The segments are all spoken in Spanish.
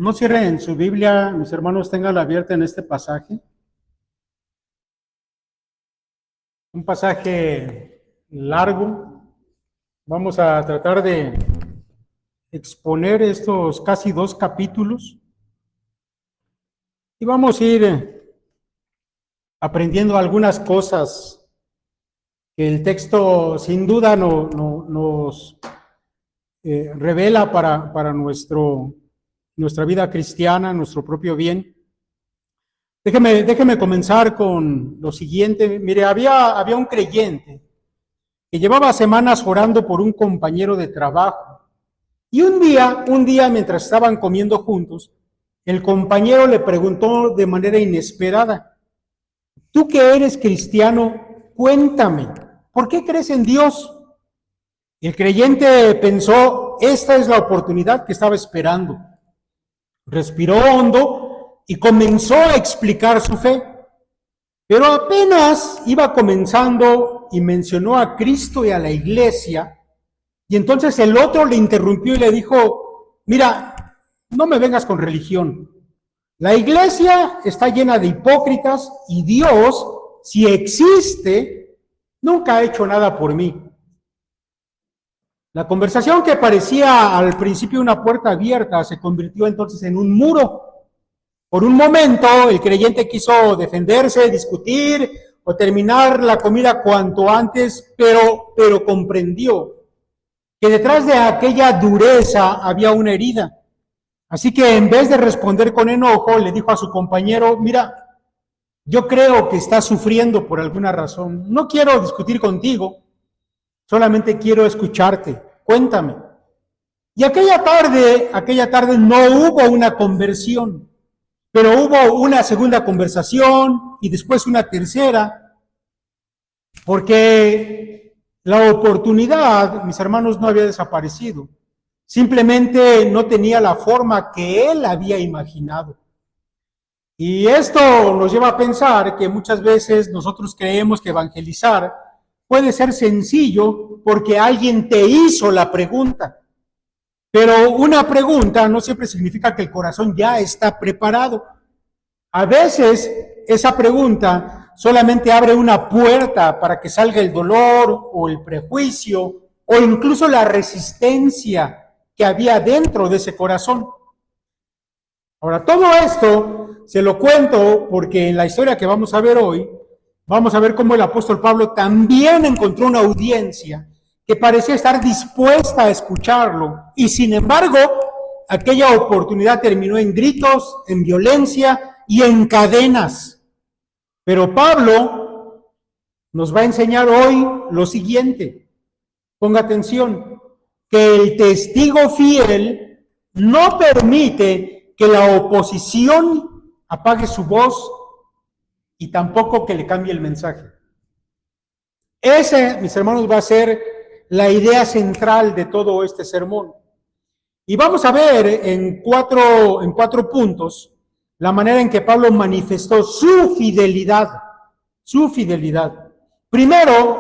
No cierren su Biblia, mis hermanos, ténganla abierta en este pasaje. Un pasaje largo. Vamos a tratar de exponer estos casi 2 capítulos. Y vamos a ir aprendiendo algunas cosas que el texto sin duda nos revela para nuestra vida cristiana, nuestro propio bien. Déjeme comenzar con lo siguiente. Mire, había un creyente que llevaba semanas orando por un compañero de trabajo. Y un día, mientras estaban comiendo juntos, el compañero le preguntó de manera inesperada: tú que eres cristiano, cuéntame, ¿por qué crees en Dios? El creyente pensó, esta es la oportunidad que estaba esperando. Respiró hondo y comenzó a explicar su fe. Pero apenas iba comenzando y mencionó a Cristo y a la iglesia, y entonces el otro le interrumpió y le dijo: mira, no me vengas con religión. La iglesia está llena de hipócritas y Dios, si existe, nunca ha hecho nada por mí. La conversación, que parecía al principio una puerta abierta, se convirtió entonces en un muro. Por un momento el creyente quiso defenderse, discutir o terminar la comida cuanto antes, pero comprendió que detrás de aquella dureza había una herida. Así que en vez de responder con enojo, le dijo a su compañero: mira, yo creo que estás sufriendo por alguna razón. No quiero discutir contigo, solamente quiero escucharte. Cuéntame. Y aquella tarde no hubo una conversión, pero hubo una segunda conversación y después una tercera, porque la oportunidad, mis hermanos, no había desaparecido. Simplemente no tenía la forma que él había imaginado. Y esto nos lleva a pensar que muchas veces nosotros creemos que evangelizar puede ser sencillo porque alguien te hizo la pregunta. Pero una pregunta no siempre significa que el corazón ya está preparado. A veces esa pregunta solamente abre una puerta para que salga el dolor o el prejuicio o incluso la resistencia que había dentro de ese corazón. Ahora, todo esto se lo cuento porque en la historia que vamos a ver hoy, vamos a ver cómo el apóstol Pablo también encontró una audiencia que parecía estar dispuesta a escucharlo, y sin embargo, aquella oportunidad terminó en gritos, en violencia y en cadenas. Pero Pablo nos va a enseñar hoy lo siguiente. Ponga atención, que el testigo fiel no permite que la oposición apague su voz y tampoco que le cambie el mensaje. Ese, mis hermanos, va a ser la idea central de todo este sermón. Y vamos a ver en cuatro puntos la manera en que Pablo manifestó su fidelidad. Su fidelidad. Primero,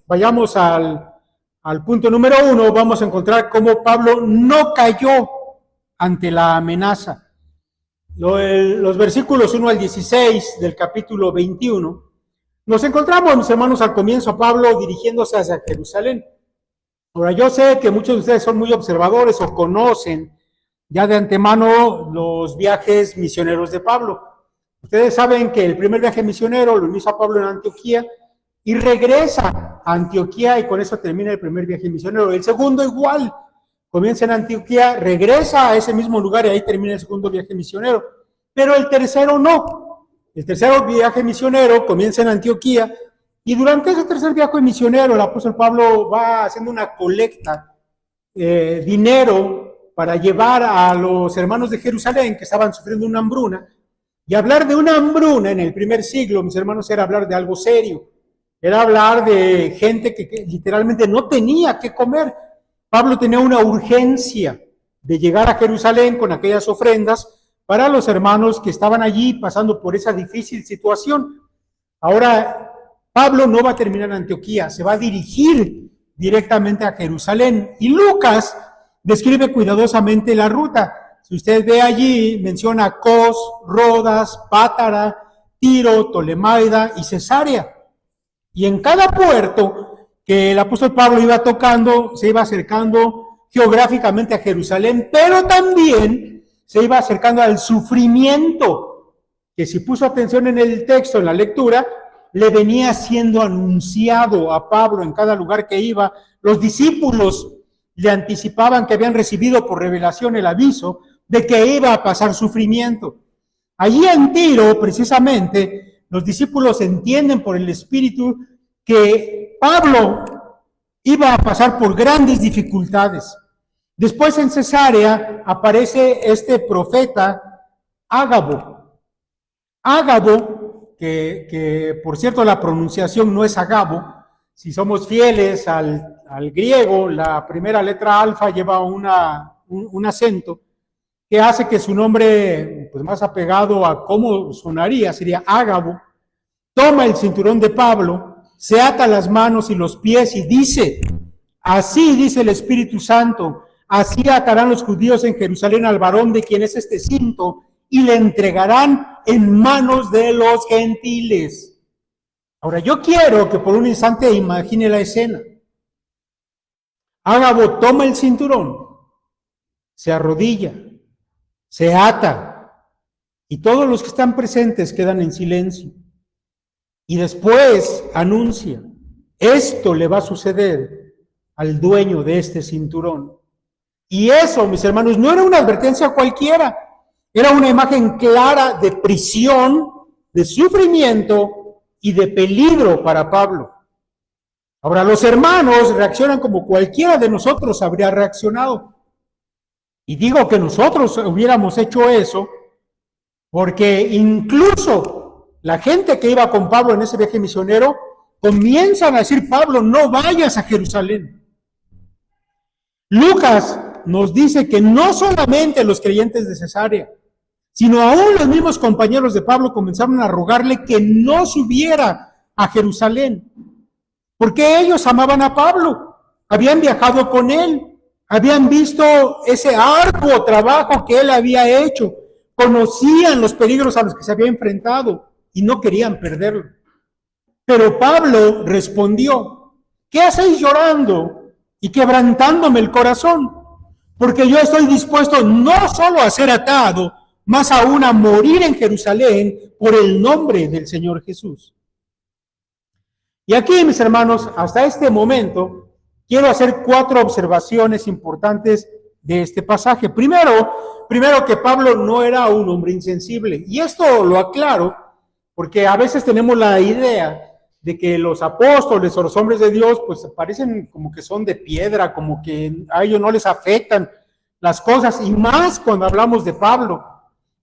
vayamos al punto número 1, vamos a encontrar cómo Pablo no cayó ante la amenaza. Los versículos 1 al 16 del capítulo 21, nos encontramos, mis hermanos, al comienzo a Pablo dirigiéndose hacia Jerusalén. Ahora, yo sé que muchos de ustedes son muy observadores o conocen ya de antemano los viajes misioneros de Pablo. Ustedes saben que el primer viaje misionero lo hizo a Pablo en Antioquía y regresa a Antioquía, y con eso termina el primer viaje misionero. El segundo igual, comienza en Antioquía, regresa a ese mismo lugar y ahí termina el segundo viaje misionero. Pero el tercero no. El tercer viaje misionero comienza en Antioquía, y durante ese tercer viaje misionero el apóstol Pablo va haciendo una colecta, dinero para llevar a los hermanos de Jerusalén que estaban sufriendo una hambruna. Y hablar de una hambruna en el primer siglo, mis hermanos, era hablar de algo serio. Era hablar de gente que literalmente no tenía que comer. Pablo tenía una urgencia de llegar a Jerusalén con aquellas ofrendas para los hermanos que estaban allí pasando por esa difícil situación. Ahora, Pablo no va a terminar en Antioquía, se va a dirigir directamente a Jerusalén. Y Lucas describe cuidadosamente la ruta. Si usted ve allí, menciona Cos, Rodas, Pátara, Tiro, Tolemaida y Cesarea. Y en cada puerto que el apóstol Pablo iba tocando, se iba acercando geográficamente a Jerusalén, pero también se iba acercando al sufrimiento, que si puso atención en el texto, en la lectura, le venía siendo anunciado a Pablo en cada lugar que iba. Los discípulos le anticipaban que habían recibido por revelación el aviso de que iba a pasar sufrimiento. Allí en Tiro, precisamente, los discípulos entienden por el Espíritu que Pablo iba a pasar por grandes dificultades. Después en Cesarea aparece este profeta Ágabo. Ágabo, que por cierto la pronunciación no es Agabo. Si somos fieles al griego, la primera letra alfa lleva un acento que hace que su nombre, pues más apegado a cómo sonaría, sería Ágabo. Toma el cinturón de Pablo, se ata las manos y los pies y dice, así dice el Espíritu Santo, así atarán los judíos en Jerusalén al varón de quien es este cinto y le entregarán en manos de los gentiles. Ahora, yo quiero que por un instante imagine la escena. Ágabo toma el cinturón, se arrodilla, se ata, y todos los que están presentes quedan en silencio. Y después anuncia, esto le va a suceder al dueño de este cinturón. Y eso, mis hermanos, no era una advertencia cualquiera, era una imagen clara de prisión, de sufrimiento y de peligro para Pablo. Ahora, los hermanos reaccionan como cualquiera de nosotros habría reaccionado. Y digo que nosotros hubiéramos hecho eso, porque incluso la gente que iba con Pablo en ese viaje misionero, comienzan a decir, Pablo, no vayas a Jerusalén. Lucas nos dice que no solamente los creyentes de Cesarea, sino aún los mismos compañeros de Pablo comenzaron a rogarle que no subiera a Jerusalén, porque ellos amaban a Pablo, habían viajado con él, habían visto ese arduo trabajo que él había hecho, conocían los peligros a los que se había enfrentado y no querían perderlo. Pero Pablo respondió, ¿qué hacéis llorando y quebrantándome el corazón? Porque yo estoy dispuesto no solo a ser atado, más aún a morir en Jerusalén por el nombre del Señor Jesús. Y aquí, mis hermanos, hasta este momento, quiero hacer 4 observaciones importantes de este pasaje. Primero que Pablo no era un hombre insensible. Y esto lo aclaro porque a veces tenemos la idea de que los apóstoles o los hombres de Dios pues parecen como que son de piedra, como que a ellos no les afectan las cosas, y más cuando hablamos de Pablo.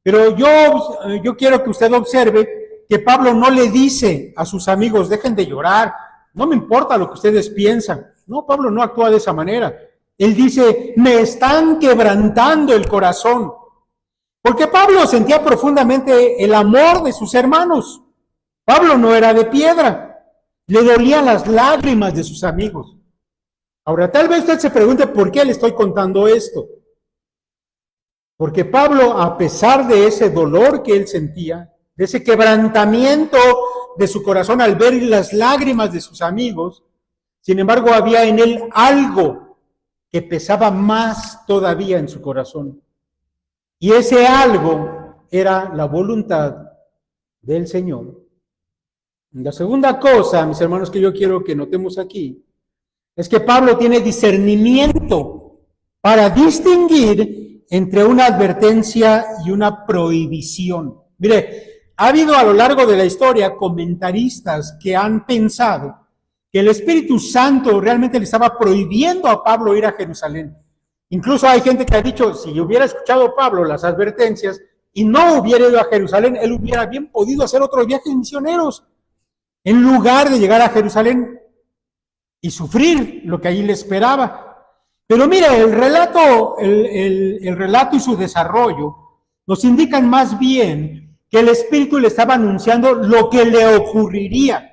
Pero yo quiero que usted observe que Pablo no le dice a sus amigos, dejen de llorar, no me importa lo que ustedes piensan. No, Pablo no actúa de esa manera. Él dice, me están quebrantando el corazón. Porque Pablo sentía profundamente el amor de sus hermanos. Pablo no era de piedra. Le dolían las lágrimas de sus amigos. Ahora, tal vez usted se pregunte por qué le estoy contando esto. Porque Pablo, a pesar de ese dolor que él sentía, de ese quebrantamiento de su corazón al ver las lágrimas de sus amigos, sin embargo, había en él algo que pesaba más todavía en su corazón. Y ese algo era la voluntad del Señor. La segunda cosa, mis hermanos, que yo quiero que notemos aquí, es que Pablo tiene discernimiento para distinguir entre una advertencia y una prohibición. Mire, ha habido a lo largo de la historia comentaristas que han pensado que el Espíritu Santo realmente le estaba prohibiendo a Pablo ir a Jerusalén. Incluso hay gente que ha dicho, si hubiera escuchado Pablo las advertencias y no hubiera ido a Jerusalén, él hubiera bien podido hacer otros viajes misioneros, en lugar de llegar a Jerusalén y sufrir lo que allí le esperaba. Pero mire, el relato y su desarrollo nos indican más bien que el Espíritu le estaba anunciando lo que le ocurriría,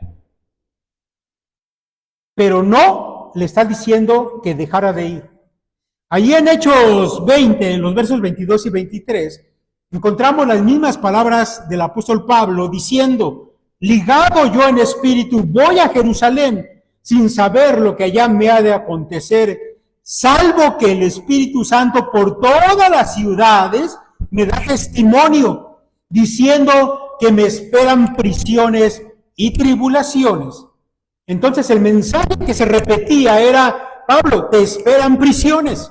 pero no le está diciendo que dejara de ir. Allí en Hechos 20, en los versos 22 y 23, encontramos las mismas palabras del apóstol Pablo diciendo: ligado yo en espíritu, voy a Jerusalén sin saber lo que allá me ha de acontecer, salvo que el Espíritu Santo por todas las ciudades me da testimonio, diciendo que me esperan prisiones y tribulaciones. Entonces el mensaje que se repetía era: Pablo, te esperan prisiones.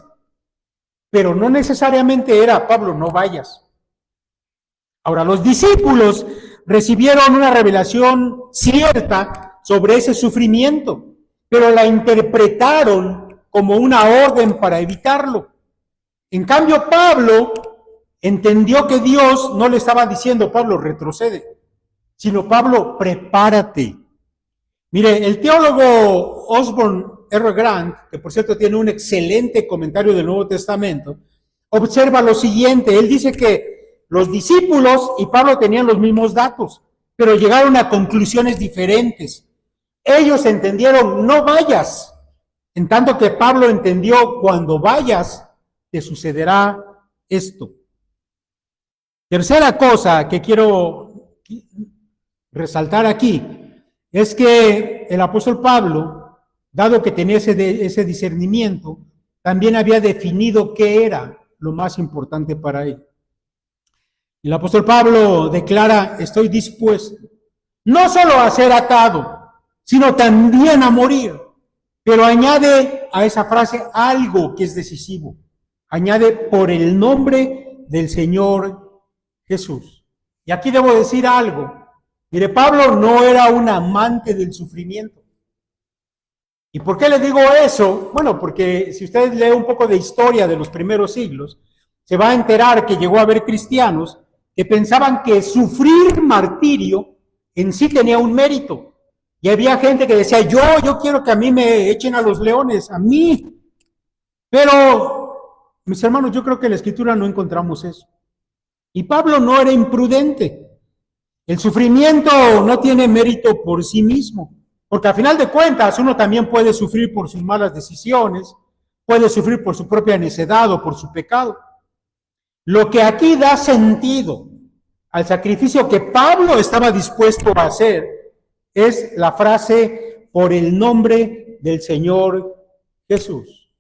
Pero no necesariamente era: Pablo, no vayas. Ahora, los discípulos recibieron una revelación cierta sobre ese sufrimiento, pero la interpretaron como una orden para evitarlo. En cambio, Pablo entendió que Dios no le estaba diciendo: Pablo, retrocede, sino: Pablo, prepárate. Mire, el teólogo Osborne R. Grant, que por cierto tiene un excelente comentario del Nuevo Testamento, observa lo siguiente. Él dice que los discípulos y Pablo tenían los mismos datos, pero llegaron a conclusiones diferentes. Ellos entendieron: no vayas, en tanto que Pablo entendió: cuando vayas, te sucederá esto. Tercera cosa que quiero resaltar aquí es que el apóstol Pablo, dado que tenía ese discernimiento, también había definido qué era lo más importante para él. El apóstol Pablo declara: estoy dispuesto no solo a ser atado, sino también a morir. Pero añade a esa frase algo que es decisivo. Añade: por el nombre del Señor Jesús. Y aquí debo decir algo. Mire, Pablo no era un amante del sufrimiento. ¿Y por qué le digo eso? Bueno, porque si usted lee un poco de historia de los primeros siglos, se va a enterar que llegó a haber cristianos que pensaban que sufrir martirio en sí tenía un mérito. Y había gente que decía: yo quiero que a mí me echen a los leones, a mí. Pero, mis hermanos, yo creo que en la Escritura no encontramos eso. Y Pablo no era imprudente. El sufrimiento no tiene mérito por sí mismo, porque a final de cuentas uno también puede sufrir por sus malas decisiones, puede sufrir por su propia necedad o por su pecado. Lo que aquí da sentido al sacrificio que Pablo estaba dispuesto a hacer es la frase: por el nombre del Señor Jesús.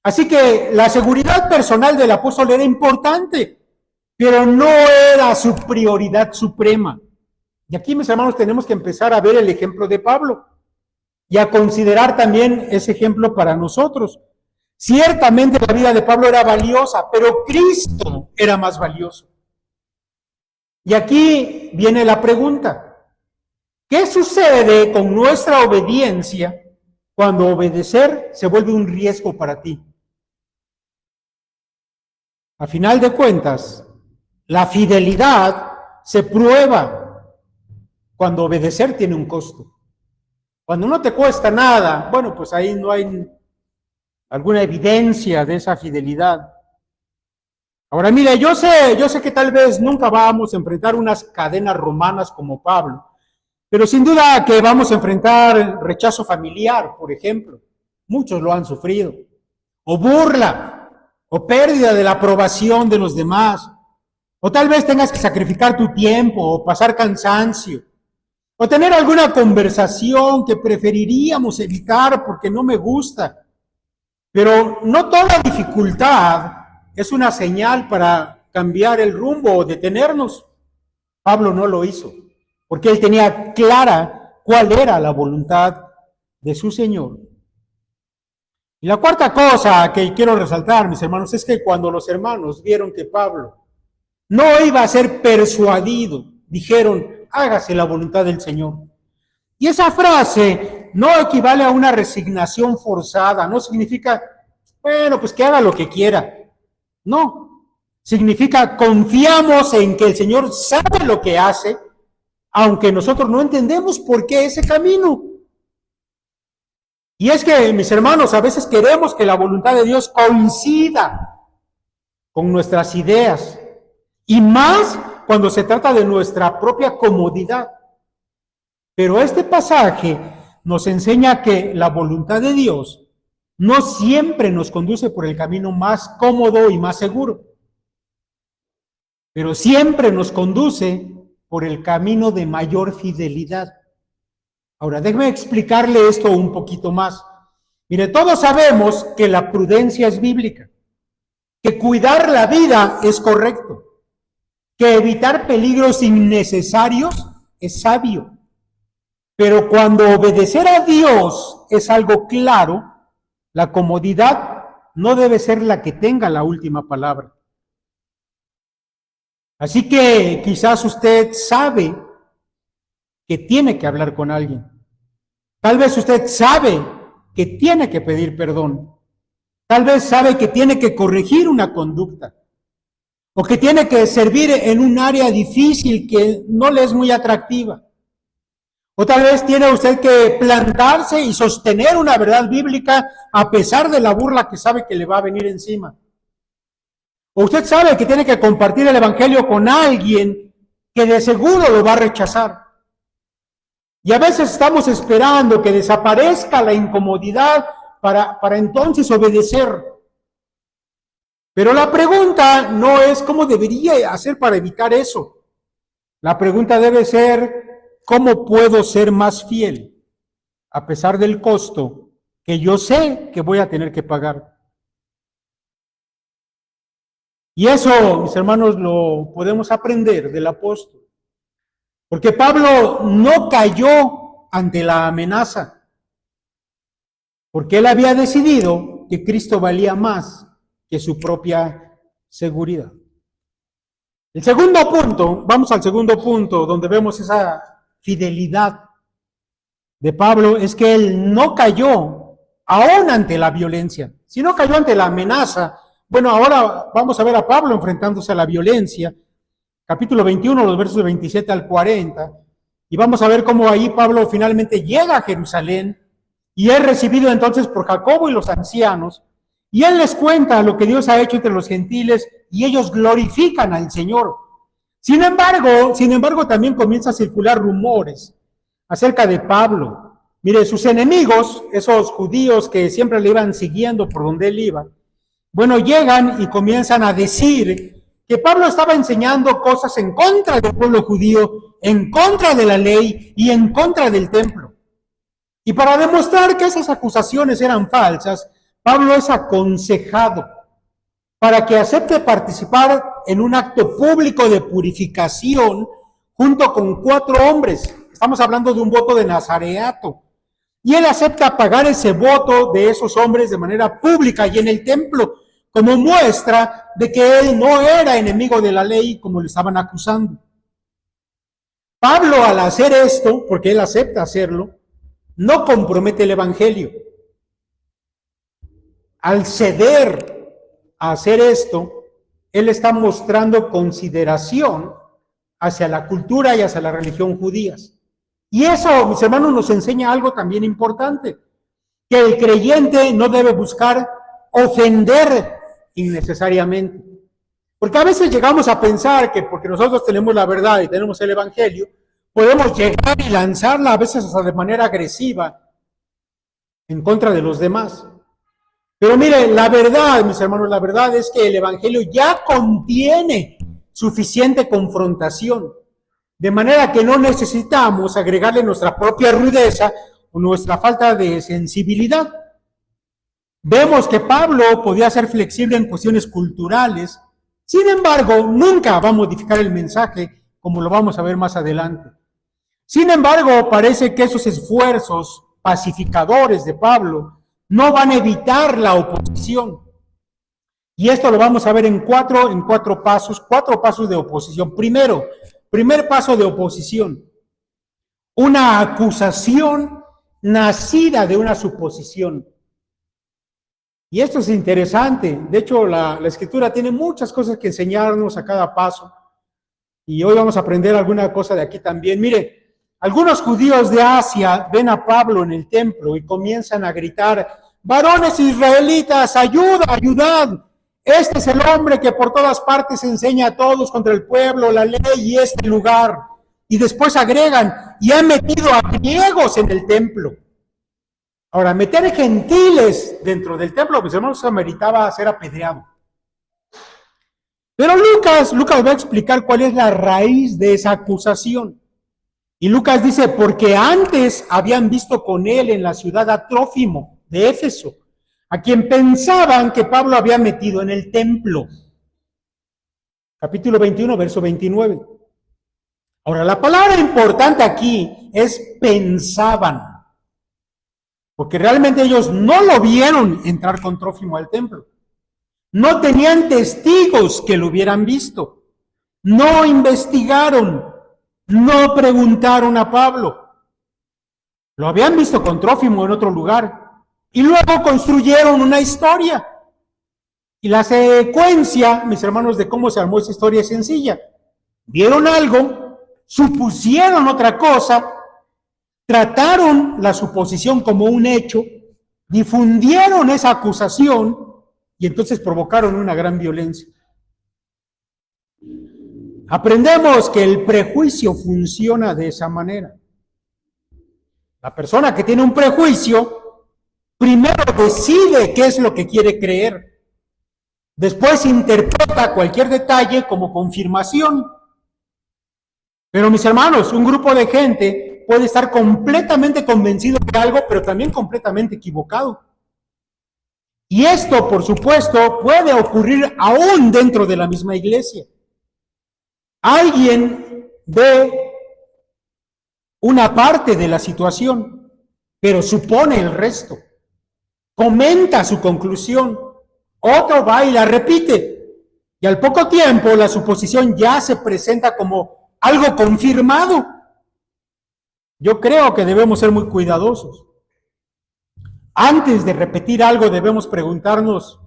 Así que la seguridad personal del apóstol era importante, pero no era su prioridad suprema. Y aquí, mis hermanos, tenemos que empezar a ver el ejemplo de Pablo y a considerar también ese ejemplo para nosotros. Ciertamente la vida de Pablo era valiosa, pero Cristo era más valioso. Y aquí viene la pregunta: ¿qué sucede con nuestra obediencia cuando obedecer se vuelve un riesgo para ti? A final de cuentas, la fidelidad se prueba cuando obedecer tiene un costo. Cuando no te cuesta nada, bueno, pues ahí no hay alguna evidencia de esa fidelidad. Ahora, mire, yo sé que tal vez nunca vamos a enfrentar unas cadenas romanas como Pablo, pero sin duda que vamos a enfrentar rechazo familiar, por ejemplo. Muchos lo han sufrido. O burla, o pérdida de la aprobación de los demás. O tal vez tengas que sacrificar tu tiempo, o pasar cansancio, o tener alguna conversación que preferiríamos evitar porque no me gusta. Pero no toda dificultad es una señal para cambiar el rumbo o detenernos. Pablo no lo hizo, porque él tenía clara cuál era la voluntad de su Señor. Y la cuarta cosa que quiero resaltar, mis hermanos, es que cuando los hermanos vieron que Pablo no iba a ser persuadido, dijeron: hágase la voluntad del Señor. Y esa frase no equivale a una resignación forzada, no significa: bueno, pues que haga lo que quiera. No, significa: confiamos en que el Señor sabe lo que hace, aunque nosotros no entendemos por qué ese camino. Y es que, mis hermanos, a veces queremos que la voluntad de Dios coincida con nuestras ideas, y más cuando se trata de nuestra propia comodidad. Pero este pasaje nos enseña que la voluntad de Dios no siempre nos conduce por el camino más cómodo y más seguro, pero siempre nos conduce por el camino de mayor fidelidad. Ahora, déjeme explicarle esto un poquito más. Mire, todos sabemos que la prudencia es bíblica, que cuidar la vida es correcto, que evitar peligros innecesarios es sabio. Pero cuando obedecer a Dios es algo claro, la comodidad no debe ser la que tenga la última palabra. Así que quizás usted sabe que tiene que hablar con alguien. Tal vez usted sabe que tiene que pedir perdón. Tal vez sabe que tiene que corregir una conducta. O que tiene que servir en un área difícil que no le es muy atractiva. O tal vez tiene usted que plantarse y sostener una verdad bíblica a pesar de la burla que sabe que le va a venir encima. O usted sabe que tiene que compartir el evangelio con alguien que de seguro lo va a rechazar. Y a veces estamos esperando que desaparezca la incomodidad para entonces obedecer. Pero la pregunta no es cómo debería hacer para evitar eso. La pregunta debe ser, ¿cómo puedo ser más fiel a pesar del costo que yo sé que voy a tener que pagar? Y eso, mis hermanos, lo podemos aprender del apóstol. Porque Pablo no cayó ante la amenaza, porque él había decidido que Cristo valía más que su propia seguridad. El segundo punto, vamos al segundo punto, donde vemos esa fidelidad de Pablo, es que él no cayó aún ante la violencia, sino cayó ante la amenaza. Bueno, ahora vamos a ver a Pablo enfrentándose a la violencia, capítulo 21, los versos de 27 al 40, y vamos a ver cómo ahí Pablo finalmente llega a Jerusalén, y es recibido entonces por Jacobo y los ancianos, y él les cuenta lo que Dios ha hecho entre los gentiles, y ellos glorifican al Señor. Sin embargo, también comienza a circular rumores acerca de Pablo. Mire, sus enemigos, esos judíos que siempre le iban siguiendo por donde él iba, bueno, llegan y comienzan a decir que Pablo estaba enseñando cosas en contra del pueblo judío, en contra de la ley y en contra del templo. Y para demostrar que esas acusaciones eran falsas, Pablo es aconsejado para que acepte participar en un acto público de purificación junto con 4 hombres. Estamos hablando de un voto de nazareato. Y él acepta pagar ese voto de esos hombres de manera pública y en el templo, como muestra de que él no era enemigo de la ley como le estaban acusando. Pablo, al hacer esto, porque él acepta hacerlo, no compromete el evangelio. Al ceder a hacer esto, él está mostrando consideración hacia la cultura y hacia la religión judías. Y eso, mis hermanos, nos enseña algo también importante, que el creyente no debe buscar ofender innecesariamente. Porque a veces llegamos a pensar que porque nosotros tenemos la verdad y tenemos el evangelio, podemos llegar y lanzarla a veces hasta de manera agresiva en contra de los demás. Pero mire, la verdad, mis hermanos, la verdad es que el evangelio ya contiene suficiente confrontación, de manera que no necesitamos agregarle nuestra propia rudeza o nuestra falta de sensibilidad. Vemos que Pablo podía ser flexible en cuestiones culturales, sin embargo, nunca va a modificar el mensaje, como lo vamos a ver más adelante. Sin embargo, parece que esos esfuerzos pacificadores de Pablo no van a evitar la oposición. Y esto lo vamos a ver en cuatro pasos de oposición. Primer paso de oposición, una acusación nacida de una suposición. Y esto es interesante. De hecho, la Escritura tiene muchas cosas que enseñarnos a cada paso. Y hoy vamos a aprender alguna cosa de aquí también. Mire, algunos judíos de Asia ven a Pablo en el templo y comienzan a gritar: varones israelitas, ayuda, ayudad. Este es el hombre que por todas partes enseña a todos contra el pueblo, la ley y este lugar. Y después agregan: y ha metido a griegos en el templo. Ahora, meter gentiles dentro del templo, pues hermanos, se meritaba ser apedreado. Pero Lucas va a explicar cuál es la raíz de esa acusación. Y Lucas dice, porque antes habían visto con él en la ciudad a Trófimo de Éfeso, a quien pensaban que Pablo había metido en el templo. Capítulo 21, verso 29. Ahora, la palabra importante aquí es pensaban, porque realmente ellos no lo vieron entrar con Trófimo al templo. No tenían testigos que lo hubieran visto. No investigaron. No preguntaron a Pablo. Lo habían visto con Trófimo en otro lugar. Y luego construyeron una historia. Y la secuencia, mis hermanos, de cómo se armó esa historia es sencilla. Vieron algo, supusieron otra cosa, trataron la suposición como un hecho, difundieron esa acusación y entonces provocaron una gran violencia. Aprendemos que el prejuicio funciona de esa manera. La persona que tiene un prejuicio, primero decide qué es lo que quiere creer. Después interpreta cualquier detalle como confirmación. Pero mis hermanos, un grupo de gente puede estar completamente convencido de algo, pero también completamente equivocado. Y esto, por supuesto, puede ocurrir aún dentro de la misma iglesia. Alguien ve una parte de la situación, pero supone el resto. Comenta su conclusión. Otro va y la repite. Y al poco tiempo la suposición ya se presenta como algo confirmado. Yo creo que debemos ser muy cuidadosos. Antes de repetir algo debemos preguntarnos,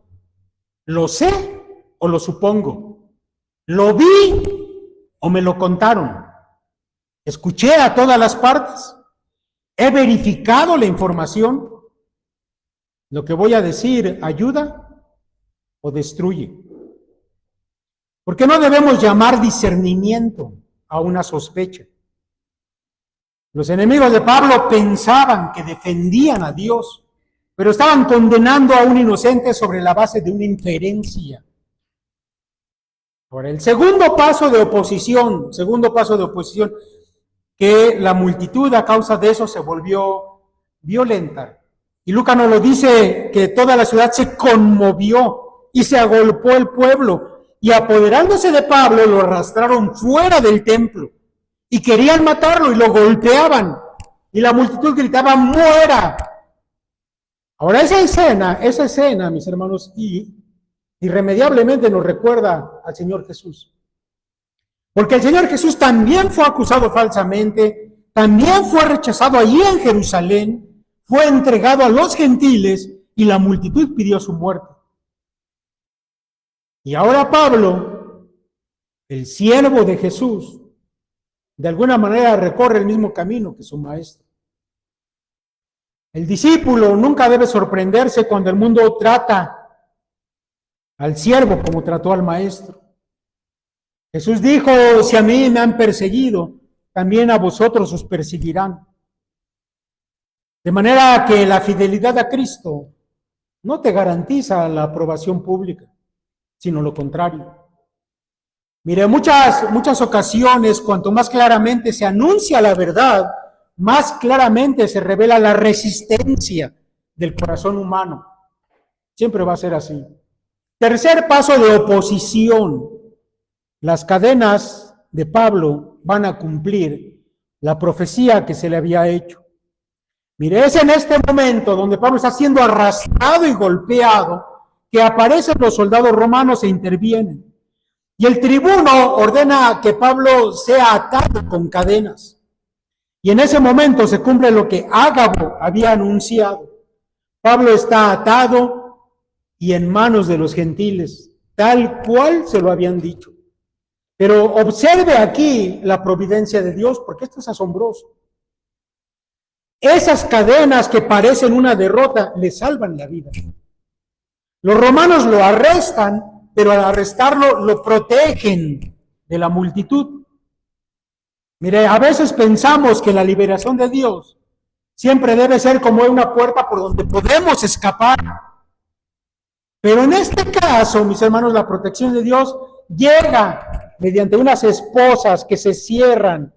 ¿lo sé o lo supongo? ¿Lo vi o me lo contaron? ¿Escuché a todas las partes? ¿He verificado la información? ¿Lo que voy a decir ayuda o destruye? ¿Por qué no debemos llamar discernimiento a una sospecha? Los enemigos de Pablo pensaban que defendían a Dios, pero estaban condenando a un inocente sobre la base de una inferencia. Ahora, el segundo paso de oposición, que la multitud a causa de eso se volvió violenta. Y Lucas nos lo dice, que toda la ciudad se conmovió y se agolpó el pueblo, y apoderándose de Pablo lo arrastraron fuera del templo y querían matarlo y lo golpeaban y la multitud gritaba ¡muera! Ahora esa escena, mis hermanos, irremediablemente nos recuerda al Señor Jesús. Porque el Señor Jesús también fue acusado falsamente, también fue rechazado allí en Jerusalén, fue entregado a los gentiles y la multitud pidió su muerte. Y ahora Pablo, el siervo de Jesús, de alguna manera recorre el mismo camino que su maestro. El discípulo nunca debe sorprenderse cuando el mundo trata al siervo como trató al maestro. Jesús dijo, si a mí me han perseguido, también a vosotros os perseguirán. De manera que la fidelidad a Cristo no te garantiza la aprobación pública, sino lo contrario. Mire, muchas ocasiones, cuanto más claramente se anuncia la verdad, más claramente se revela la resistencia del corazón humano. Siempre va a ser así. Tercer paso de oposición. Las cadenas de Pablo van a cumplir la profecía que se le había hecho. Mire, es en este momento donde Pablo está siendo arrastrado y golpeado que aparecen los soldados romanos e intervienen. Y el tribuno ordena que Pablo sea atado con cadenas. Y en ese momento se cumple lo que Ágabo había anunciado. Pablo está atado y en manos de los gentiles, tal cual se lo habían dicho. Pero observe aquí la providencia de Dios, porque esto es asombroso. Esas cadenas que parecen una derrota le salvan la vida. Los romanos lo arrestan, pero al arrestarlo lo protegen de la multitud. Mire, a veces pensamos que la liberación de Dios Siempre debe ser como una puerta por donde podemos escapar. Pero en este caso, mis hermanos, la protección de Dios llega mediante unas esposas que se cierran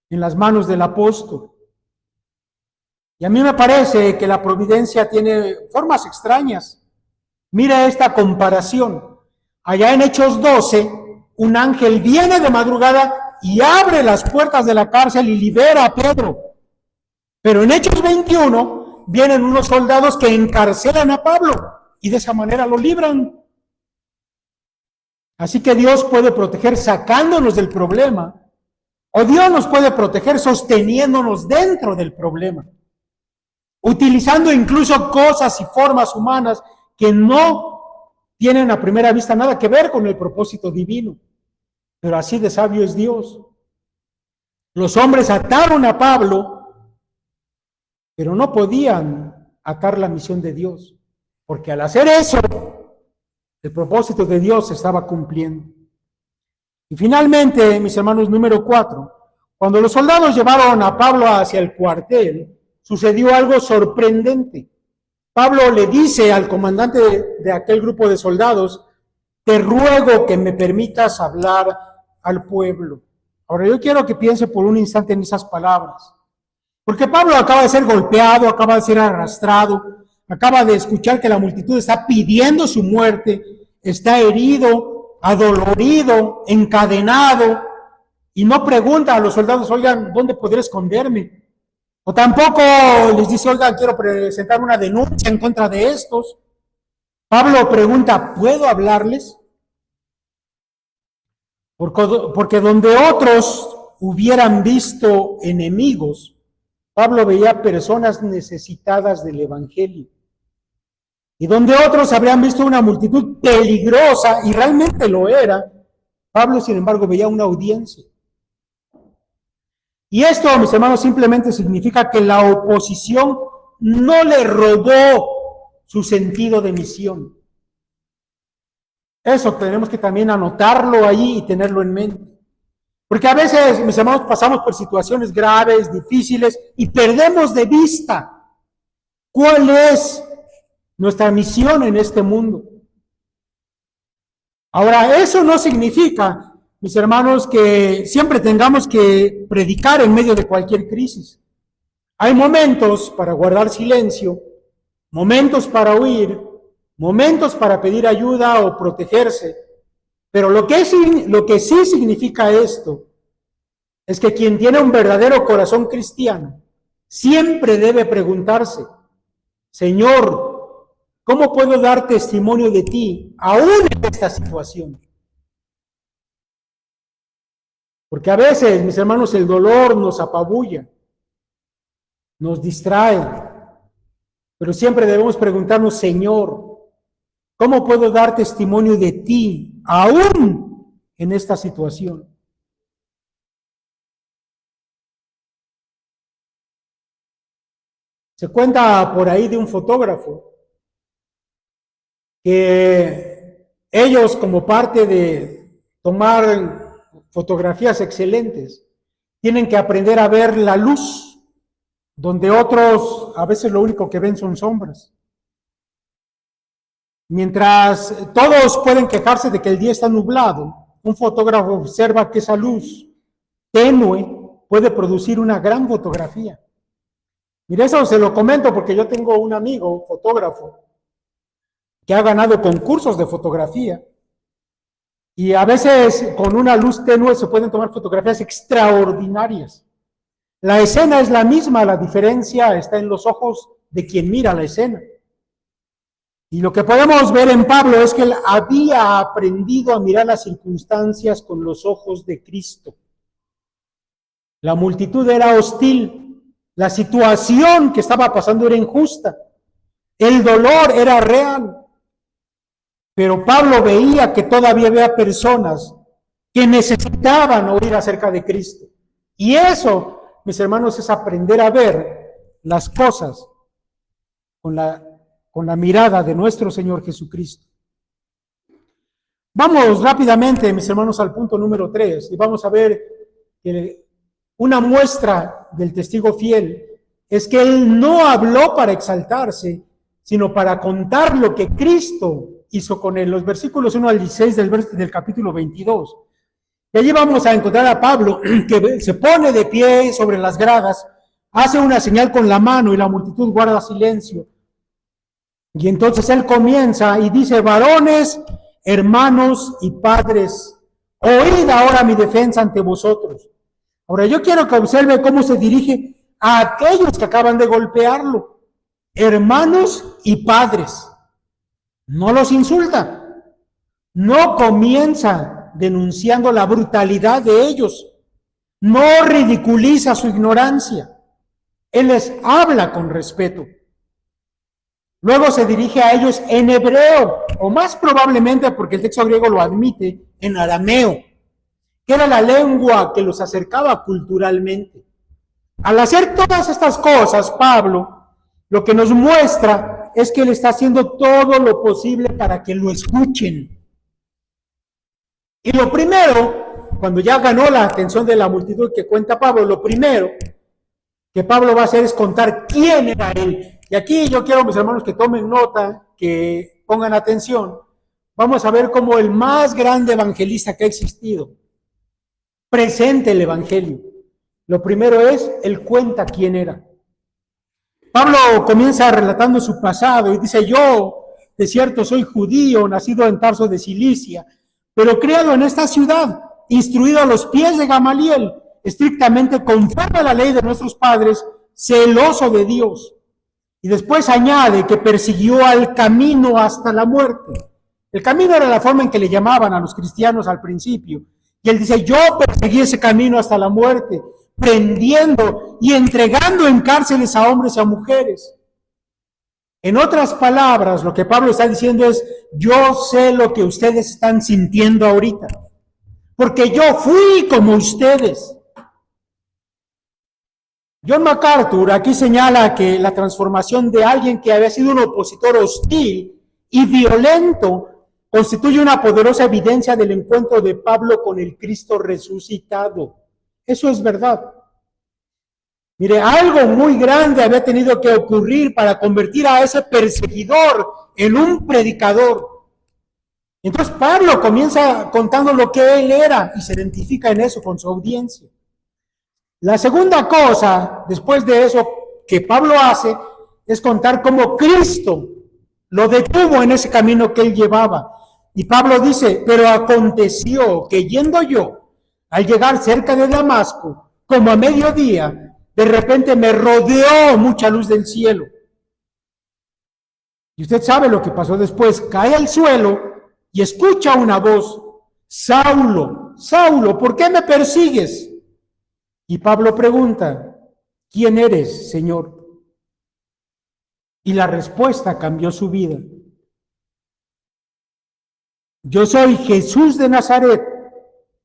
en las manos del apóstol. Y a mí me parece que la providencia tiene formas extrañas. Mira esta comparación. Allá en Hechos 12, un ángel viene de madrugada y abre las puertas de la cárcel y libera a Pedro. Pero en Hechos 21 vienen unos soldados que encarcelan a Pablo y de esa manera lo libran. Así que Dios puede proteger sacándonos del problema, o Dios nos puede proteger sosteniéndonos dentro del problema, utilizando incluso cosas y formas humanas que no tienen a primera vista nada que ver con el propósito divino. Pero así de sabio es Dios. Los hombres ataron a Pablo, pero no podían atar la misión de Dios, porque al hacer eso, el propósito de Dios se estaba cumpliendo. Y finalmente, mis hermanos, número 4, cuando los soldados llevaron a Pablo hacia el cuartel, sucedió algo sorprendente. Pablo le dice al comandante de aquel grupo de soldados: te ruego que me permitas hablar al pueblo. Ahora yo quiero que piense por un instante en esas palabras, porque Pablo acaba de ser golpeado, acaba de ser arrastrado, acaba de escuchar que la multitud está pidiendo su muerte, está herido, adolorido, encadenado, y no pregunta a los soldados: oigan, ¿dónde podré esconderme? O tampoco les dice: oigan, quiero presentar una denuncia en contra de estos. Pablo pregunta: ¿puedo hablarles? Porque donde otros hubieran visto enemigos, Pablo veía personas necesitadas del evangelio. Y donde otros habrían visto una multitud peligrosa, y realmente lo era, Pablo, sin embargo, veía una audiencia. Y esto, mis hermanos, simplemente significa que la oposición no le robó su sentido de misión. Eso tenemos que también anotarlo ahí y tenerlo en mente. Porque a veces, mis hermanos, pasamos por situaciones graves, difíciles, y perdemos de vista cuál es nuestra misión en este mundo. Ahora, eso no significa, mis hermanos, que siempre tengamos que predicar en medio de cualquier crisis. Hay momentos para guardar silencio, momentos para huir, momentos para pedir ayuda o protegerse. Pero lo que sí significa esto es que quien tiene un verdadero corazón cristiano siempre debe preguntarse: Señor, ¿cómo puedo dar testimonio de ti aún en esta situación? Porque a veces, mis hermanos, el dolor nos apabulla, nos distrae, pero siempre debemos preguntarnos: Señor, ¿cómo puedo dar testimonio de ti aún en esta situación? Se cuenta por ahí de un fotógrafo que ellos, como parte de tomar fotografías excelentes, tienen que aprender a ver la luz, donde otros a veces lo único que ven son sombras. Mientras todos pueden quejarse de que el día está nublado, un fotógrafo observa que esa luz tenue puede producir una gran fotografía. Mire, eso se lo comento porque yo tengo un amigo fotógrafo que ha ganado concursos de fotografía, y a veces con una luz tenue se pueden tomar fotografías extraordinarias. La escena es la misma, la diferencia está en los ojos de quien mira la escena. Y lo que podemos ver en Pablo es que él había aprendido a mirar las circunstancias con los ojos de Cristo. La multitud era hostil, la situación que estaba pasando era injusta, el dolor era real. Pero Pablo veía que todavía había personas que necesitaban oír acerca de Cristo. Y eso, mis hermanos, es aprender a ver las cosas con la mirada de nuestro Señor Jesucristo. Vamos rápidamente, mis hermanos, al punto número 3, y vamos a ver una muestra del testigo fiel es que él no habló para exaltarse, sino para contar lo que Cristo hizo con él. Los versículos 1 al 16 del capítulo 22. Y allí vamos a encontrar a Pablo, que se pone de pie sobre las gradas, hace una señal con la mano y la multitud guarda silencio. Y entonces él comienza y dice: varones, hermanos y padres, oíd ahora mi defensa ante vosotros. Ahora yo quiero que observe cómo se dirige a aquellos que acaban de golpearlo. Hermanos y padres. No los insulta. No comienza denunciando la brutalidad de ellos. No ridiculiza su ignorancia. Él les habla con respeto. Luego se dirige a ellos en hebreo, o más probablemente, porque el texto griego lo admite, en arameo, que era la lengua que los acercaba culturalmente. Al hacer todas estas cosas, Pablo lo que nos muestra es que él está haciendo todo lo posible para que lo escuchen. Y lo primero, cuando ya ganó la atención de la multitud que cuenta Pablo, lo primero que Pablo va a hacer es contar quién era él. Y aquí yo quiero, mis hermanos, que tomen nota, que pongan atención. Vamos a ver cómo el más grande evangelista que ha existido presenta el evangelio. Lo primero es, él cuenta quién era. Pablo comienza relatando su pasado y dice: yo, de cierto, soy judío, nacido en Tarso de Cilicia, pero criado en esta ciudad, instruido a los pies de Gamaliel, estrictamente conforme a la ley de nuestros padres, celoso de Dios. Y después añade que persiguió al camino hasta la muerte. El camino era la forma en que le llamaban a los cristianos al principio. Y él dice: yo perseguí ese camino hasta la muerte, prendiendo y entregando en cárceles a hombres y a mujeres. En otras palabras, lo que Pablo está diciendo es: yo sé lo que ustedes están sintiendo ahorita, porque yo fui como ustedes. John MacArthur aquí señala que la transformación de alguien que había sido un opositor hostil y violento constituye una poderosa evidencia del encuentro de Pablo con el Cristo resucitado. Eso es verdad. Mire, algo muy grande había tenido que ocurrir para convertir a ese perseguidor en un predicador. Entonces Pablo comienza contando lo que él era y se identifica en eso con su audiencia. La segunda cosa, después de eso, que Pablo hace, es contar cómo Cristo lo detuvo en ese camino que él llevaba. Y Pablo dice: pero aconteció que yendo yo, al llegar cerca de Damasco, como a mediodía, de repente me rodeó mucha luz del cielo. Y usted sabe lo que pasó después. Cae al suelo y escucha una voz: Saulo, Saulo, ¿por qué me persigues? Y Pablo pregunta: ¿quién eres, Señor? Y la respuesta cambió su vida. Yo soy Jesús de Nazaret,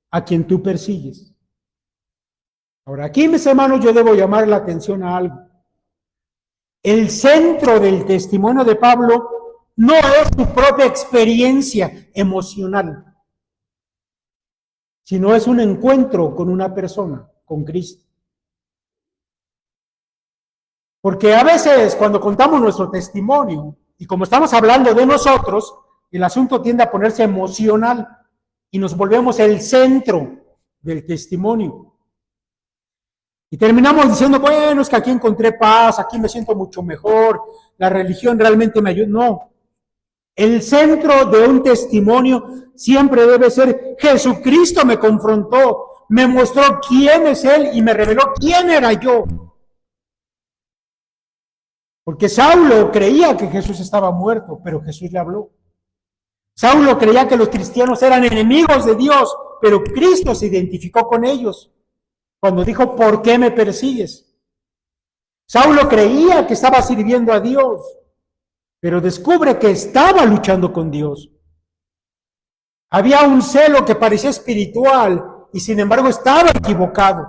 a quien tú persigues. Ahora, aquí, mis hermanos, yo debo llamar la atención a algo. El centro del testimonio de Pablo no es su propia experiencia emocional, sino es un encuentro con una persona, con Cristo. Porque a veces cuando contamos nuestro testimonio, y como estamos hablando de nosotros, el asunto tiende a ponerse emocional y nos volvemos el centro del testimonio. Y terminamos diciendo: bueno, es que aquí encontré paz, aquí me siento mucho mejor, la religión realmente me ayuda. No, el centro de un testimonio siempre debe ser: Jesucristo me confrontó, me mostró quién es Él y me reveló quién era yo. Porque Saulo creía que Jesús estaba muerto, pero Jesús le habló. Saulo creía que los cristianos eran enemigos de Dios, pero Cristo se identificó con ellos cuando dijo: ¿por qué me persigues? Saulo creía que estaba sirviendo a Dios, pero descubre que estaba luchando con Dios. Había un celo que parecía espiritual y sin embargo estaba equivocado.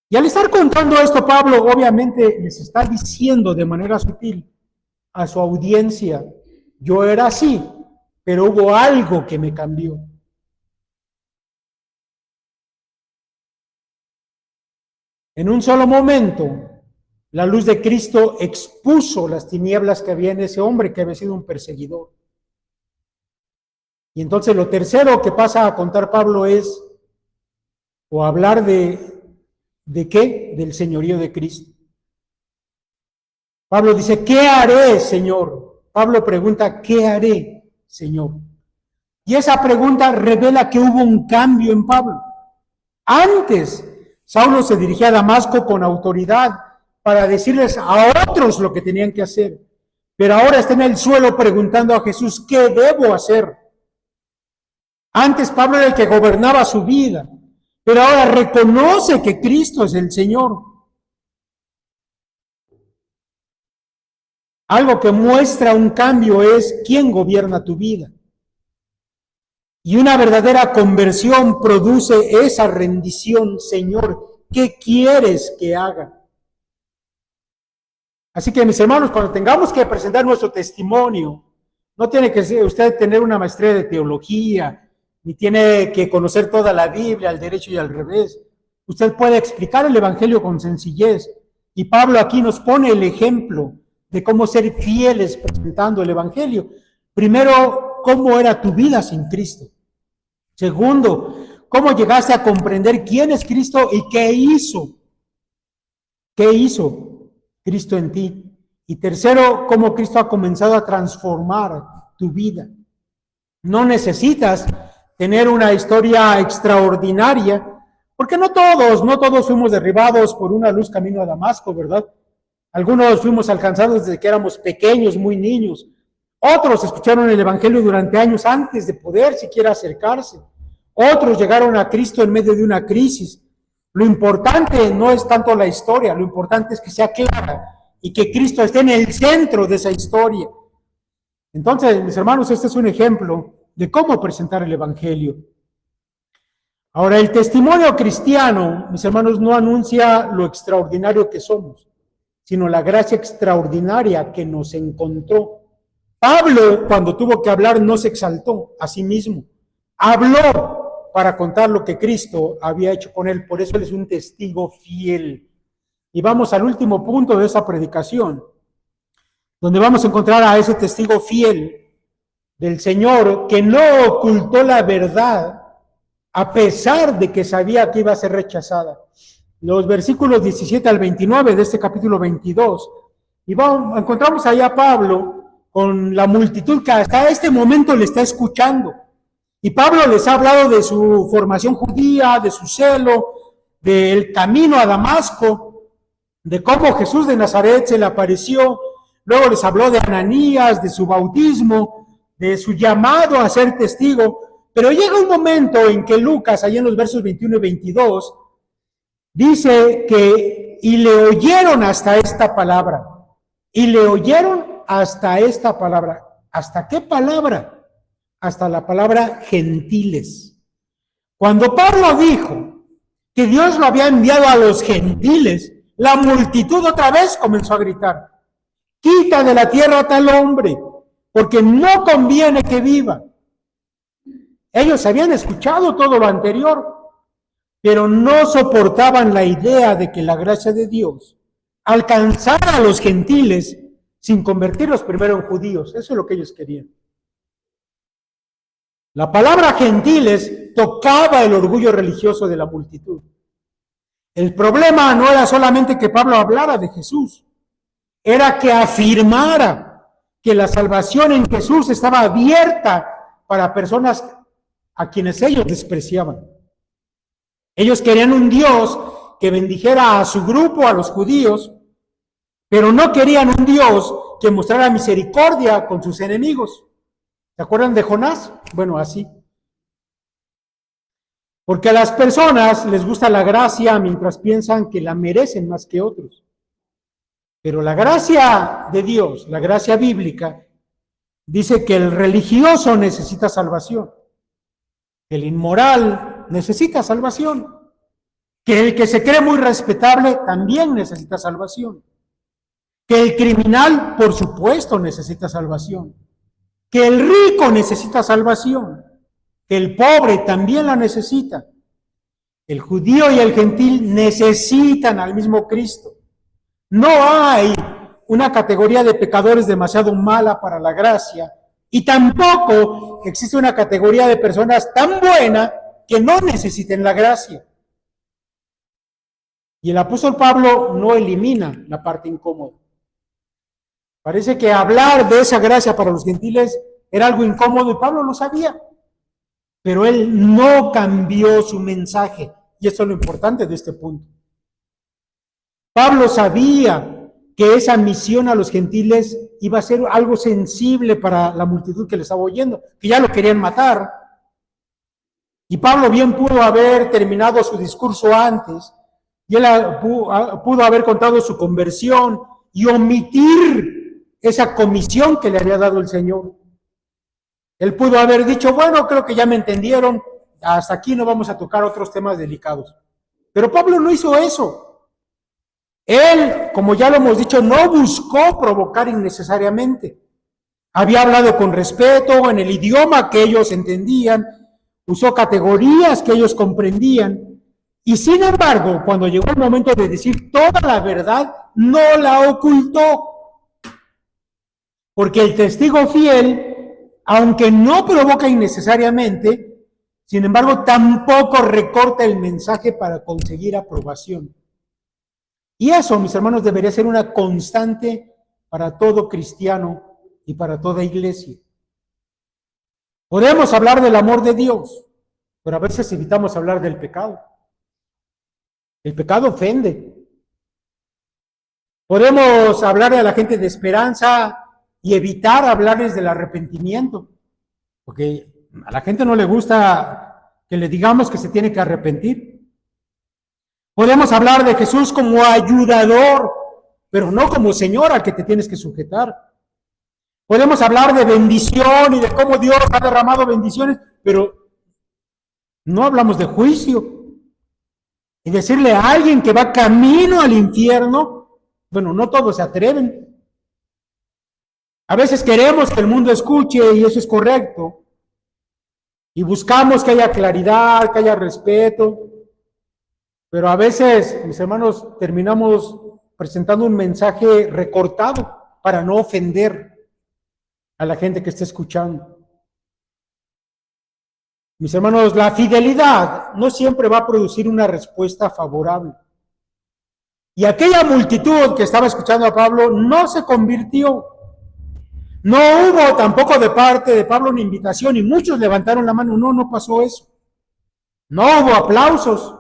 Y al estar contando esto, Pablo obviamente les está diciendo de manera sutil a su audiencia: yo era así, pero hubo algo que me cambió. En un solo momento, la luz de Cristo expuso las tinieblas que había en ese hombre que había sido un perseguidor. Y entonces lo tercero que pasa a contar Pablo es, o hablar ¿de qué? Del señorío de Cristo. Pablo dice, ¿qué haré, Señor? Pablo pregunta, ¿qué haré, Señor? Y esa pregunta revela que hubo un cambio en Pablo. Antes, Saulo se dirigía a Damasco con autoridad para decirles a otros lo que tenían que hacer. Pero ahora está en el suelo preguntando a Jesús, ¿qué debo hacer? Antes Pablo era el que gobernaba su vida, pero ahora reconoce que Cristo es el Señor. Algo que muestra un cambio es quién gobierna tu vida. Y una verdadera conversión produce esa rendición, Señor, ¿qué quieres que haga? Así que, mis hermanos, cuando tengamos que presentar nuestro testimonio, no tiene que usted tener una maestría de teología, ni tiene que conocer toda la Biblia, al derecho y al revés. Usted puede explicar el Evangelio con sencillez. Y Pablo aquí nos pone el ejemplo de cómo ser fieles presentando el Evangelio. Primero, ¿cómo era tu vida sin Cristo? Segundo, ¿cómo llegaste a comprender quién es Cristo y qué hizo? ¿Qué hizo Cristo en ti? Y tercero, ¿cómo Cristo ha comenzado a transformar tu vida? No necesitas tener una historia extraordinaria, porque no todos fuimos derribados por una luz camino a Damasco, ¿verdad? Algunos fuimos alcanzados desde que éramos pequeños, muy niños. Otros escucharon el Evangelio durante años antes de poder siquiera acercarse. Otros llegaron a Cristo en medio de una crisis. Lo importante no es tanto la historia, lo importante es que sea clara y que Cristo esté en el centro de esa historia. Entonces, mis hermanos, este es un ejemplo de cómo presentar el Evangelio. Ahora, el testimonio cristiano, mis hermanos, no anuncia lo extraordinario que somos, sino la gracia extraordinaria que nos encontró. Pablo, cuando tuvo que hablar, no se exaltó a sí mismo. Habló para contar lo que Cristo había hecho con él. Por eso él es un testigo fiel. Y vamos al último punto de esa predicación, donde vamos a encontrar a ese testigo fiel del Señor que no ocultó la verdad a pesar de que sabía que iba a ser rechazada. Los versículos 17 al 29 de este capítulo 22. Y encontramos ahí a Pablo con la multitud que hasta este momento le está escuchando. Y Pablo les ha hablado de su formación judía, de su celo, del camino a Damasco, de cómo Jesús de Nazaret se le apareció. Luego les habló de Ananías, de su bautismo, de su llamado a ser testigo. Pero llega un momento en que Lucas, allá en los versos 21 y 22, dice que, y le oyeron hasta esta palabra. Y le oyeron hasta esta palabra. ¿Hasta qué palabra? Hasta la palabra gentiles. Cuando Pablo dijo que Dios lo había enviado a los gentiles, la multitud otra vez comenzó a gritar: quita de la tierra a tal hombre, porque no conviene que viva. Ellos habían escuchado todo lo anterior, pero no soportaban la idea de que la gracia de Dios alcanzara a los gentiles sin convertirlos primero en judíos. Eso es lo que ellos querían. La palabra gentiles tocaba el orgullo religioso de la multitud. El problema no era solamente que Pablo hablara de Jesús, era que afirmara que la salvación en Jesús estaba abierta para personas a quienes ellos despreciaban. Ellos querían un Dios que bendijera a su grupo, a los judíos, pero no querían un Dios que mostrara misericordia con sus enemigos. ¿Se acuerdan de Jonás? Bueno, así. Porque a las personas les gusta la gracia mientras piensan que la merecen más que otros. Pero la gracia de Dios, la gracia bíblica, dice que el religioso necesita salvación, que el inmoral necesita salvación, que el que se cree muy respetable también necesita salvación, que el criminal, por supuesto, necesita salvación, que el rico necesita salvación, que el pobre también la necesita. El judío y el gentil necesitan al mismo Cristo. No hay una categoría de pecadores demasiado mala para la gracia, y tampoco existe una categoría de personas tan buena que no necesiten la gracia. Y el apóstol Pablo no elimina la parte incómoda. Parece que hablar de esa gracia para los gentiles era algo incómodo y Pablo lo sabía. Pero él no cambió su mensaje. Y eso es lo importante de este punto. Pablo sabía que esa misión a los gentiles iba a ser algo sensible para la multitud que le estaba oyendo, que ya lo querían matar. Y Pablo bien pudo haber terminado su discurso antes, y él pudo haber contado su conversión y omitir esa comisión que le había dado el Señor. Él pudo haber dicho, bueno, creo que ya me entendieron, hasta aquí no vamos a tocar otros temas delicados. Pero Pablo no hizo eso. Él, como ya lo hemos dicho, no buscó provocar innecesariamente. Había hablado con respeto, en el idioma que ellos entendían, usó categorías que ellos comprendían. Y sin embargo, cuando llegó el momento de decir toda la verdad, no la ocultó. Porque el testigo fiel, aunque no provoca innecesariamente, sin embargo, tampoco recorta el mensaje para conseguir aprobación. Y eso, mis hermanos, debería ser una constante para todo cristiano y para toda iglesia. Podemos hablar del amor de Dios, pero a veces evitamos hablar del pecado. El pecado ofende. Podemos hablarle a la gente de esperanza y evitar hablarles del arrepentimiento, porque a la gente no le gusta que le digamos que se tiene que arrepentir. Podemos hablar de Jesús como ayudador, pero no como Señor al que te tienes que sujetar. Podemos hablar de bendición y de cómo Dios ha derramado bendiciones, pero no hablamos de juicio. Y decirle a alguien que va camino al infierno, bueno, no todos se atreven. A veces queremos que el mundo escuche y eso es correcto. Y buscamos que haya claridad, que haya respeto. Pero a veces, mis hermanos, terminamos presentando un mensaje recortado para no ofender a la gente que está escuchando. Mis hermanos, la fidelidad no siempre va a producir una respuesta favorable. Y aquella multitud que estaba escuchando a Pablo no se convirtió. No hubo tampoco de parte de Pablo una invitación y muchos levantaron la mano. No pasó eso. No hubo aplausos.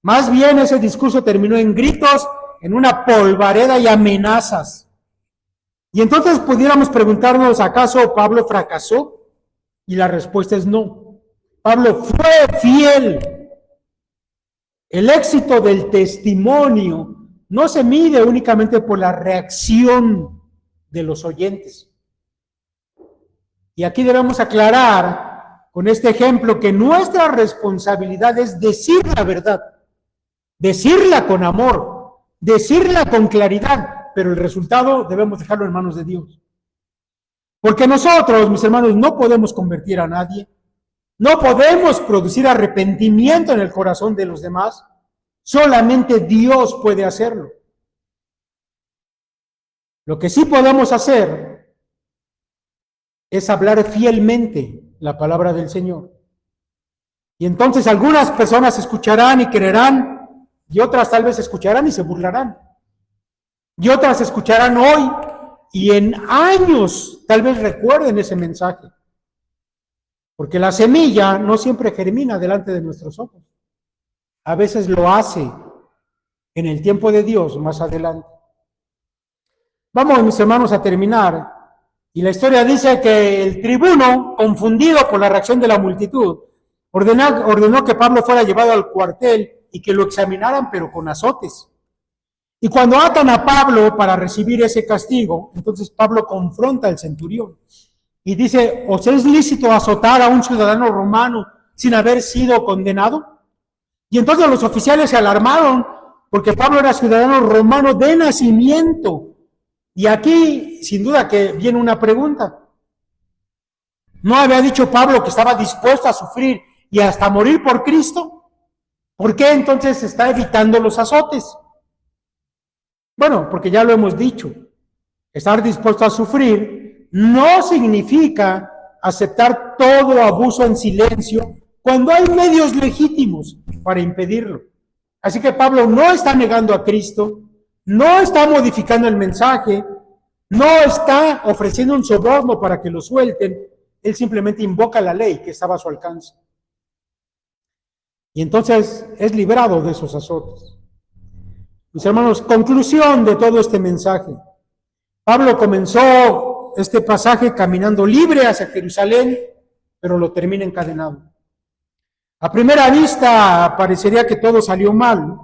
Más bien ese discurso terminó en gritos, en una polvareda y amenazas. Y entonces pudiéramos preguntarnos, ¿acaso Pablo fracasó? Y la respuesta es no. Pablo fue fiel. El éxito del testimonio no se mide únicamente por la reacción de los oyentes. Y aquí debemos aclarar con este ejemplo que nuestra responsabilidad es decir la verdad, decirla con amor, decirla con claridad, pero el resultado debemos dejarlo en manos de Dios. Porque nosotros, mis hermanos, no podemos convertir a nadie. No podemos producir arrepentimiento en el corazón de los demás. Solamente Dios puede hacerlo. Lo que sí podemos hacer es hablar fielmente la palabra del Señor. Y entonces algunas personas escucharán y creerán, y otras tal vez escucharán y se burlarán. Y otras escucharán hoy y en años tal vez recuerden ese mensaje. Porque la semilla no siempre germina delante de nuestros ojos. A veces lo hace en el tiempo de Dios más adelante. Vamos, mis hermanos, a terminar. Y la historia dice que el tribuno, confundido por la reacción de la multitud, ordenó que Pablo fuera llevado al cuartel y que lo examinaran, pero con azotes. Y cuando atan a Pablo para recibir ese castigo, entonces Pablo confronta al centurión. Y dice, ¿os es lícito azotar a un ciudadano romano sin haber sido condenado? Y entonces los oficiales se alarmaron porque Pablo era ciudadano romano de nacimiento. Y aquí, sin duda que viene una pregunta. ¿No había dicho Pablo que estaba dispuesto a sufrir y hasta morir por Cristo? ¿Por qué entonces se está evitando los azotes? Bueno, porque ya lo hemos dicho, estar dispuesto a sufrir no significa aceptar todo abuso en silencio cuando hay medios legítimos para impedirlo. Así que Pablo no está negando a Cristo, no está modificando el mensaje, no está ofreciendo un soborno para que lo suelten, él simplemente invoca la ley que estaba a su alcance. Y entonces es librado de esos azotes. Mis hermanos, conclusión de todo este mensaje. Pablo comenzó este pasaje caminando libre hacia Jerusalén, pero lo termina encadenado. A primera vista parecería que todo salió mal,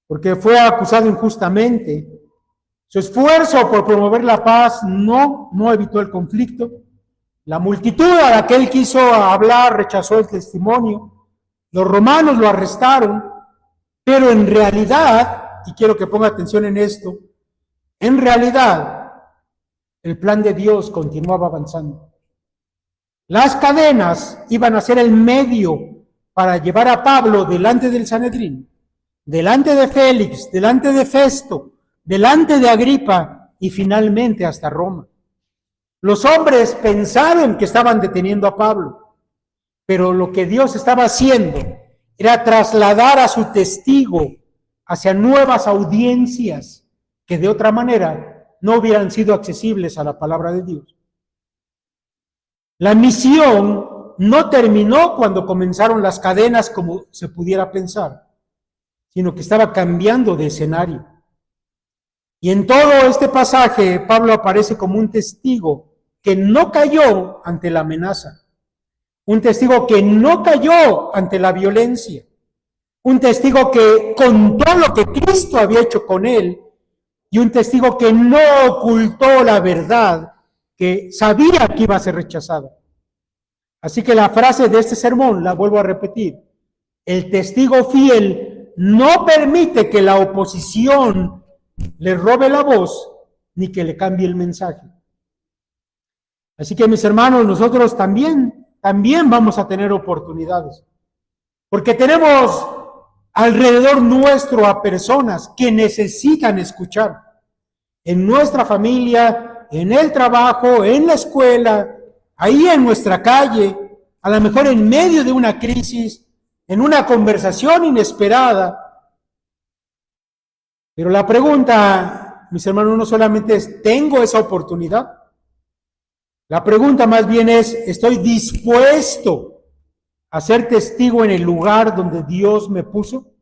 porque fue acusado injustamente. Su esfuerzo por promover la paz no evitó el conflicto. La multitud a la que él quiso hablar rechazó el testimonio. Los romanos lo arrestaron, pero en realidad, y quiero que ponga atención en esto, en realidad el plan de Dios continuaba avanzando. Las cadenas iban a ser el medio para llevar a Pablo delante del Sanedrín, delante de Félix, delante de Festo, delante de Agripa y finalmente hasta Roma. Los hombres pensaron que estaban deteniendo a Pablo, pero lo que Dios estaba haciendo era trasladar a su testigo hacia nuevas audiencias que de otra manera no hubieran sido accesibles a la palabra de Dios. La misión no terminó cuando comenzaron las cadenas como se pudiera pensar, sino que estaba cambiando de escenario. Y en todo este pasaje, Pablo aparece como un testigo que no cayó ante la amenaza, un testigo que no cayó ante la violencia, un testigo que contó lo que Cristo había hecho con él y un testigo que no ocultó la verdad, que sabía que iba a ser rechazada. Así que la frase de este sermón, la vuelvo a repetir, el testigo fiel no permite que la oposición le robe la voz ni que le cambie el mensaje. Así que mis hermanos, nosotros también vamos a tener oportunidades, porque tenemos alrededor nuestro a personas que necesitan escuchar, en nuestra familia, en el trabajo, en la escuela, ahí en nuestra calle, a lo mejor en medio de una crisis, en una conversación inesperada. Pero la pregunta, mis hermanos, no solamente es, ¿tengo esa oportunidad? La pregunta más bien es, ¿estoy dispuesto a ser testigo en el lugar donde Dios me puso?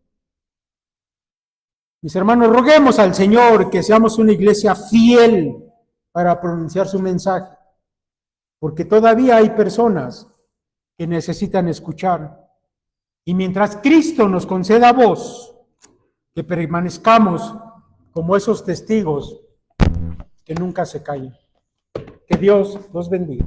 Mis hermanos, roguemos al Señor que seamos una iglesia fiel para pronunciar su mensaje, porque todavía hay personas que necesitan escuchar. Y mientras Cristo nos conceda voz, que permanezcamos como esos testigos que nunca se callen. Que Dios los bendiga.